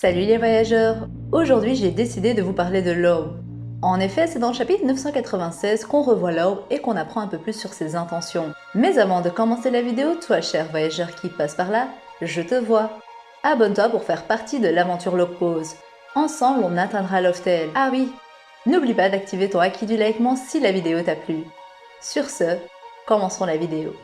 Salut les voyageurs! Aujourd'hui j'ai décidé de vous parler de Law. En effet, c'est dans le chapitre 996 qu'on revoit Law et qu'on apprend un peu plus sur ses intentions. Mais avant de commencer la vidéo, toi cher voyageur qui passe par là, je te vois. Abonne-toi pour faire partie de l'aventure Logpause. Ensemble on atteindra Loftel. Ah oui, n'oublie pas d'activer ton acquis du liking si la vidéo t'a plu. Sur ce, commençons la vidéo.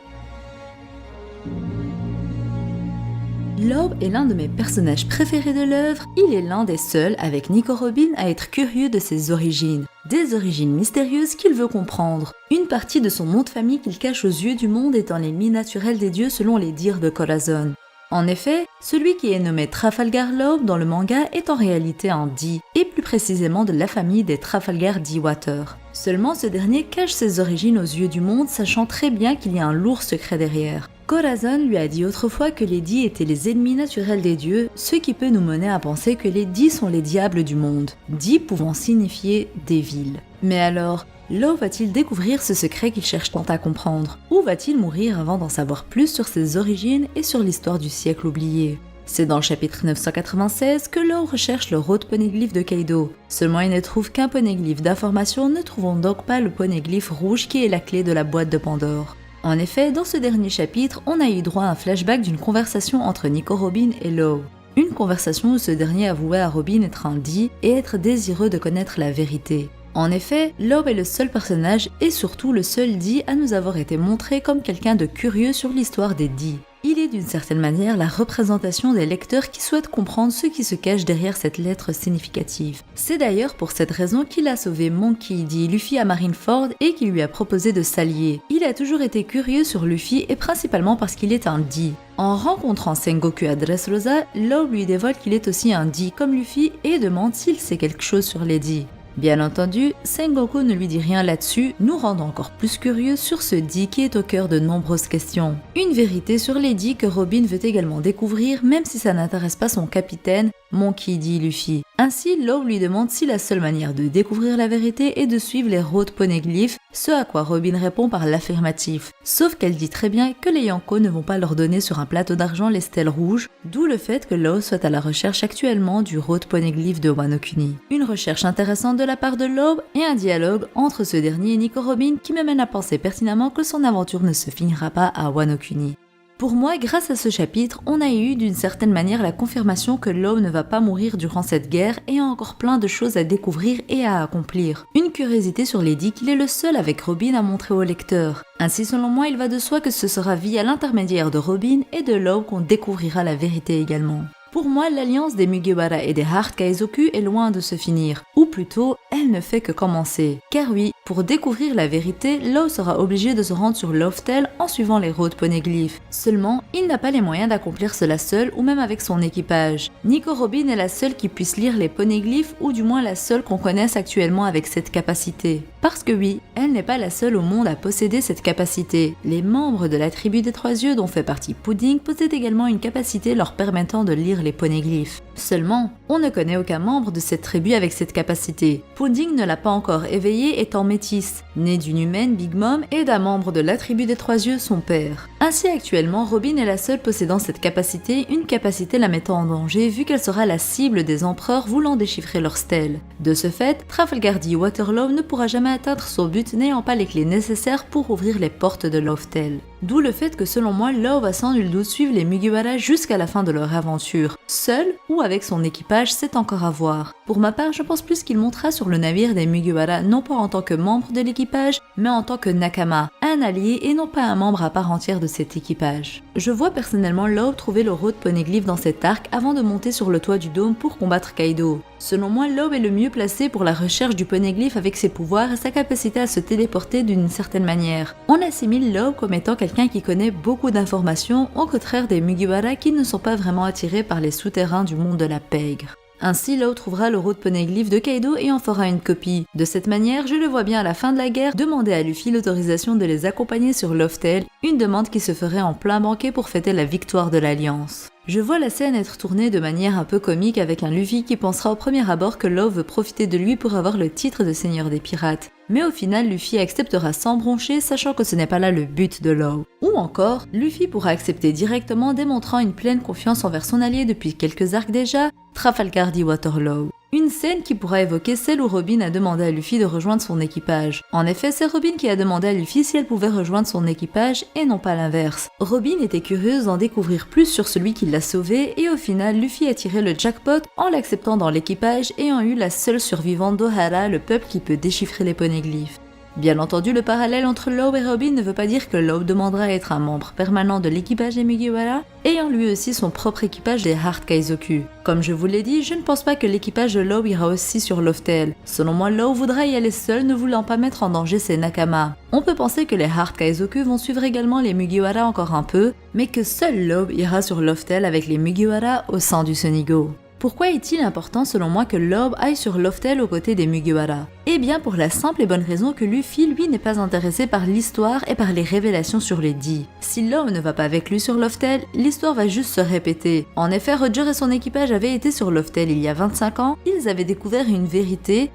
Law est l'un de mes personnages préférés de l'œuvre, il est l'un des seuls, avec Nico Robin, à être curieux de ses origines. Des origines mystérieuses qu'il veut comprendre. Une partie de son nom de famille qu'il cache aux yeux du monde étant l'ennemi naturel des dieux selon les dires de Corazon. En effet, celui qui est nommé Trafalgar Law dans le manga est en réalité un Dee, et plus précisément de la famille des Trafalgar Deewater. Seulement ce dernier cache ses origines aux yeux du monde, sachant très bien qu'il y a un lourd secret derrière. Corazon lui a dit autrefois que les Dee étaient les ennemis naturels des dieux, ce qui peut nous mener à penser que les Dee sont les diables du monde, Dee pouvant signifier Devil. Mais alors, Law va-t-il découvrir ce secret qu'il cherche tant à comprendre? Ou va-t-il mourir avant d'en savoir plus sur ses origines et sur l'histoire du siècle oublié? C'est dans le chapitre 996 que Law recherche le Road Poneglyph de Kaido. Seulement il ne trouve qu'un poneglyphe d'information, ne trouvant donc pas le poneglyphe rouge qui est la clé de la boîte de Pandore. En effet, dans ce dernier chapitre, on a eu droit à un flashback d'une conversation entre Nico Robin et Law. Une conversation où ce dernier avouait à Robin être un Dee et être désireux de connaître la vérité. En effet, Law est le seul personnage et surtout le seul Dee à nous avoir été montré comme quelqu'un de curieux sur l'histoire des Dee. Il est d'une certaine manière la représentation des lecteurs qui souhaitent comprendre ce qui se cache derrière cette lettre significative. C'est d'ailleurs pour cette raison qu'il a sauvé Monkey D. Luffy à Marineford et qu'il lui a proposé de s'allier. Il a toujours été curieux sur Luffy et principalement parce qu'il est un Dee. En rencontrant Sengoku à Dressrosa, Law lui dévoile qu'il est aussi un Dee comme Luffy et demande s'il sait quelque chose sur les Dee. Bien entendu, Sengoku ne lui dit rien là-dessus, nous rendant encore plus curieux sur ce Dee qui est au cœur de nombreuses questions. Une vérité sur les Dee que Robin veut également découvrir, même si ça n'intéresse pas son capitaine, Monkey D. Luffy. Ainsi, Law lui demande si la seule manière de découvrir la vérité est de suivre les Road Poneglyph, ce à quoi Robin répond par l'affirmatif. Sauf qu'elle dit très bien que les Yonko ne vont pas leur donner sur un plateau d'argent les stèles rouges, d'où le fait que Law soit à la recherche actuellement du Road Poneglyph de Wano Kuni. Une recherche intéressante de la part de Law et un dialogue entre ce dernier et Nico Robin qui me mène à penser pertinemment que son aventure ne se finira pas à Wano Kuni. Pour moi, grâce à ce chapitre, on a eu d'une certaine manière la confirmation que Law ne va pas mourir durant cette guerre et a encore plein de choses à découvrir et à accomplir. Une curiosité sur les Dee qu'il est le seul avec Robin à montrer au lecteur. Ainsi, selon moi, il va de soi que ce sera via l'intermédiaire de Robin et de Law qu'on découvrira la vérité également. Pour moi, l'alliance des Mugiwara et des Heart Kaizoku est loin de se finir, ou plutôt, elle ne fait que commencer. Car oui, pour découvrir la vérité, Law sera obligé de se rendre sur Loftel en suivant les Road Poneglyph. Seulement, il n'a pas les moyens d'accomplir cela seul ou même avec son équipage. Nico Robin est la seule qui puisse lire les poneglyphes ou du moins la seule qu'on connaisse actuellement avec cette capacité. Parce que oui, elle n'est pas la seule au monde à posséder cette capacité. Les membres de la tribu des Trois Yeux dont fait partie Pudding possèdent également une capacité leur permettant de lire les poneglyphes. Seulement, on ne connaît aucun membre de cette tribu avec cette capacité. Pudding ne l'a pas encore éveillée étant métisse, née d'une humaine Big Mom et d'un membre de la tribu des Trois Yeux, son père. Ainsi actuellement, Robin est la seule possédant cette capacité, une capacité la mettant en danger vu qu'elle sera la cible des empereurs voulant déchiffrer leurs stèles. De ce fait, Trafalgar Deewater Law ne pourra jamais atteindre son but n'ayant pas les clés nécessaires pour ouvrir les portes de Loftel. D'où le fait que selon moi, Law va sans nul doute suivre les Mugiwara jusqu'à la fin de leur aventure. Seul ou avec son équipage, c'est encore à voir. Pour ma part, je pense plus qu'il montera sur le navire des Mugiwara non pas en tant que membre de l'équipage, mais en tant que Nakama, un allié et non pas un membre à part entière de cet équipage. Je vois personnellement Law trouver le Road Poneglyph dans cet arc avant de monter sur le toit du dôme pour combattre Kaido. Selon moi, Law est le mieux placé pour la recherche du poneglyph avec ses pouvoirs et sa capacité à se téléporter d'une certaine manière. On assimile Law comme étant quelqu'un qui connaît beaucoup d'informations, au contraire des Mugiwara qui ne sont pas vraiment attirés par les souterrains du monde de la pègre. Ainsi, Law trouvera le Road Poneglyph de Kaido et en fera une copie. De cette manière, je le vois bien à la fin de la guerre demander à Luffy l'autorisation de les accompagner sur Loftel, une demande qui se ferait en plein banquet pour fêter la victoire de l'Alliance. Je vois la scène être tournée de manière un peu comique avec un Luffy qui pensera au premier abord que Law veut profiter de lui pour avoir le titre de seigneur des pirates. Mais au final, Luffy acceptera sans broncher, sachant que ce n'est pas là le but de Law. Ou encore, Luffy pourra accepter directement, démontrant une pleine confiance envers son allié depuis quelques arcs déjà, Trafalgar D. Waterloo. Une scène qui pourra évoquer celle où Robin a demandé à Luffy de rejoindre son équipage. En effet, c'est Robin qui a demandé à Luffy si elle pouvait rejoindre son équipage et non pas l'inverse. Robin était curieuse d'en découvrir plus sur celui qui l'a sauvé et au final, Luffy a tiré le jackpot en l'acceptant dans l'équipage ayant eu la seule survivante d'Ohara, le peuple qui peut déchiffrer les poneglyphes. Bien entendu, le parallèle entre Law et Robin ne veut pas dire que Law demandera à être un membre permanent de l'équipage des Mugiwara, ayant lui aussi son propre équipage des Heart Kaizoku. Comme je vous l'ai dit, je ne pense pas que l'équipage de Law ira aussi sur Loftel. Selon moi, Law voudra y aller seul, ne voulant pas mettre en danger ses Nakama. On peut penser que les Heart Kaizoku vont suivre également les Mugiwara encore un peu, mais que seul Law ira sur Loftel avec les Mugiwara au sein du Sonigo. Pourquoi est-il important selon moi que Law aille sur Loftel aux côtés des Mugiwara? Eh bien pour la simple et bonne raison que Luffy lui n'est pas intéressé par l'histoire et par les révélations sur les dits. Si Law ne va pas avec lui sur Loftel, l'histoire va juste se répéter. En effet, Roger et son équipage avaient été sur Loftel il y a 25 ans, ils avaient découvert une vérité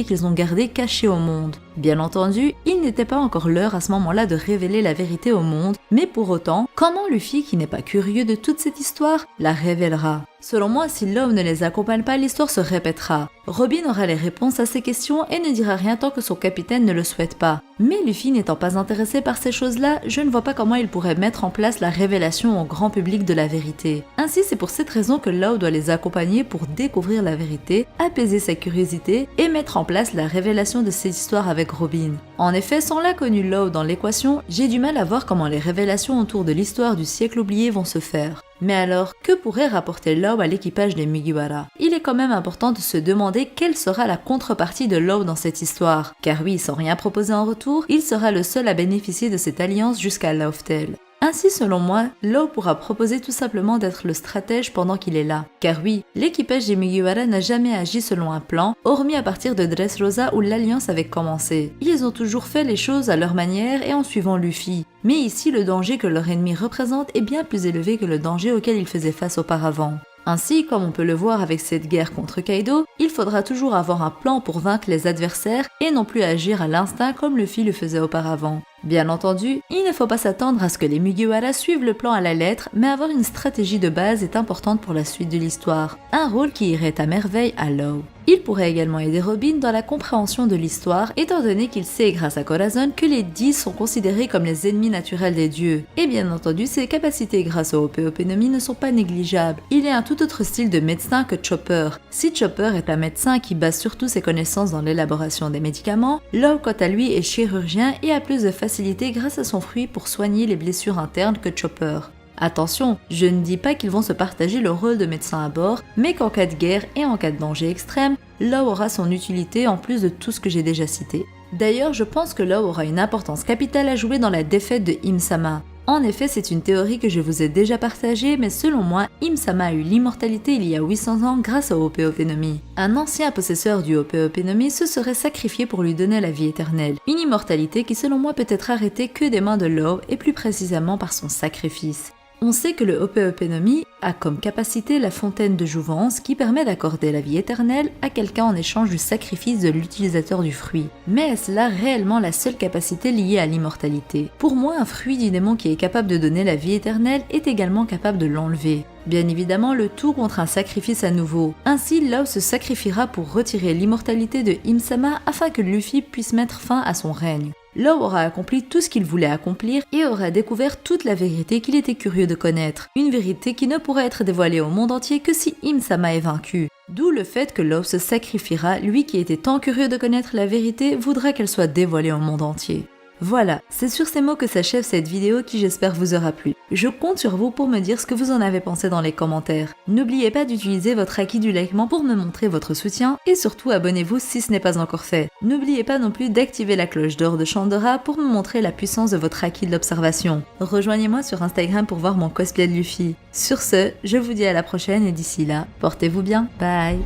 qu'ils ont gardée cachée au monde. Bien entendu, il n'était pas encore l'heure à ce moment-là de révéler la vérité au monde, mais pour autant, comment Luffy, qui n'est pas curieux de toute cette histoire, la révélera? Selon moi, si Law ne les accompagne pas, l'histoire se répétera. Robin aura les réponses à ces questions et ne dira rien tant que son capitaine ne le souhaite pas. Mais Luffy n'étant pas intéressé par ces choses-là, je ne vois pas comment il pourrait mettre en place la révélation au grand public de la vérité. Ainsi, c'est pour cette raison que Law doit les accompagner pour découvrir la vérité, apaiser sa curiosité et mettre en place la révélation de cette histoire avec Robin. En effet, sans l'inconnu Law dans l'équation, j'ai du mal à voir comment les révélations autour de l'histoire du siècle oublié vont se faire. Mais alors, que pourrait rapporter Law à l'équipage des Mugiwara? Il est quand même important de se demander quelle sera la contrepartie de Law dans cette histoire. Car oui, sans rien proposer en retour, il sera le seul à bénéficier de cette alliance jusqu'à Loftel. Ainsi, selon moi, Law pourra proposer tout simplement d'être le stratège pendant qu'il est là. Car oui, l'équipage des Mugiwara n'a jamais agi selon un plan, hormis à partir de Dressrosa où l'alliance avait commencé. Ils ont toujours fait les choses à leur manière et en suivant Luffy. Mais ici, le danger que leur ennemi représente est bien plus élevé que le danger auquel ils faisaient face auparavant. Ainsi, comme on peut le voir avec cette guerre contre Kaido, il faudra toujours avoir un plan pour vaincre les adversaires et non plus agir à l'instinct comme Luffy le faisait auparavant. Bien entendu, il ne faut pas s'attendre à ce que les Mugiwara suivent le plan à la lettre, mais avoir une stratégie de base est importante pour la suite de l'histoire, un rôle qui irait à merveille à Law. Il pourrait également aider Robin dans la compréhension de l'histoire, étant donné qu'il sait grâce à Corazon que les 10 sont considérés comme les ennemis naturels des dieux. Et bien entendu, ses capacités grâce au Hope no Mi ne sont pas négligeables. Il est un tout autre style de médecin que Chopper. Si Chopper est un médecin qui base surtout ses connaissances dans l'élaboration des médicaments, Law quant à lui est chirurgien et a plus de facilité grâce à son fruit pour soigner les blessures internes que Chopper. Attention, je ne dis pas qu'ils vont se partager le rôle de médecin à bord, mais qu'en cas de guerre et en cas de danger extrême, Law aura son utilité en plus de tout ce que j'ai déjà cité. D'ailleurs, je pense que Law aura une importance capitale à jouer dans la défaite de Im-sama. En effet, c'est une théorie que je vous ai déjà partagée, mais selon moi, Im-sama a eu l'immortalité il y a 800 ans grâce au Hope no Mi. Un ancien possesseur du Hope no Mi se serait sacrifié pour lui donner la vie éternelle. Une immortalité qui selon moi peut être arrêtée que des mains de Law et plus précisément par son sacrifice. On sait que le Hope no Mi a comme capacité la fontaine de jouvence qui permet d'accorder la vie éternelle à quelqu'un en échange du sacrifice de l'utilisateur du fruit. Mais est-ce là réellement la seule capacité liée à l'immortalité? Pour moi, un fruit du démon qui est capable de donner la vie éternelle est également capable de l'enlever. Bien évidemment, le tout contre un sacrifice à nouveau. Ainsi, Law se sacrifiera pour retirer l'immortalité de Im-sama afin que Luffy puisse mettre fin à son règne. Law aura accompli tout ce qu'il voulait accomplir et aura découvert toute la vérité qu'il était curieux de connaître. Une vérité qui ne pourrait être dévoilée au monde entier que si Im-sama est vaincu. D'où le fait que Law se sacrifiera, lui qui était tant curieux de connaître la vérité voudra qu'elle soit dévoilée au monde entier. Voilà, c'est sur ces mots que s'achève cette vidéo qui j'espère vous aura plu. Je compte sur vous pour me dire ce que vous en avez pensé dans les commentaires. N'oubliez pas d'utiliser votre acquis du likement pour me montrer votre soutien et surtout abonnez-vous si ce n'est pas encore fait. N'oubliez pas non plus d'activer la cloche d'or de Chandora pour me montrer la puissance de votre acquis de l'observation. Rejoignez-moi sur Instagram pour voir mon cosplay de Luffy. Sur ce, je vous dis à la prochaine et d'ici là, portez-vous bien, bye.